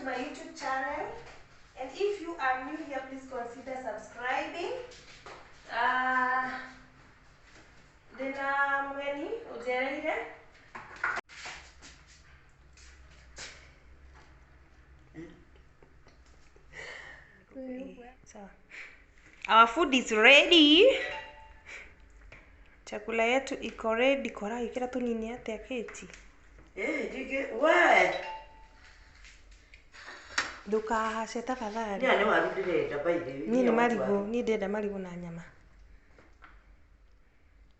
to my YouTube channel. And if you are new here, please consider subscribing. Then mweni ujereire. So, our food is ready. Chakula yetu iko ready. Kora ikira tunini ate aketi. Dige we. Duka seta fadhali. Ni warudire dabaide. Ni marigu, ni deda marigu na nyama.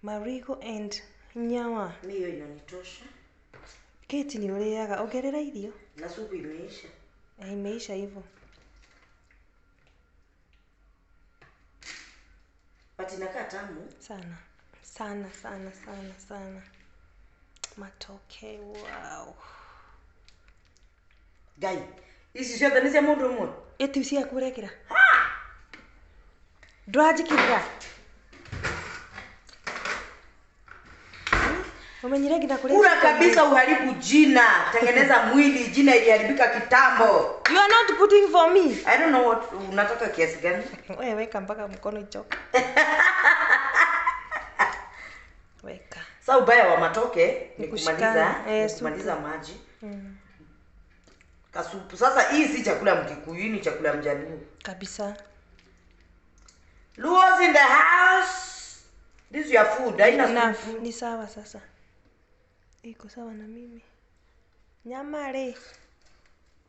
Marigu and nyama. Mimi inanitosha. Keti ni uliaga ongerera irio. Na supu imeisha. Imeisha hivyo. But inakaa tamu sana. Sana. Matoke, wow. Gai, isi cia thani cia mundu umwe. Eti cia kurekera. Ndwajikira. Umenyire gina kule. Kula kabisa uharibu jina. Tengeneza mwili, jina iliharibika kitambo. You are not putting for me. I don't know what unataka kiasi gani. Wewe weka mpaka mkono ichoke. Weka. Sasa ubaya wa matoke ni kumaliza maji. Kasupu. Sasa hii si chakula Mkikuyu, ni chakula Mjaluo. Kabisa. Luo's in the house. This is your food. Haina supu. Ni sawa sasa. Iko sawa na mimi. Nyama le.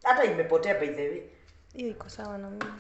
Hata imepotea by the way. Hiyo iko sawa na mimi.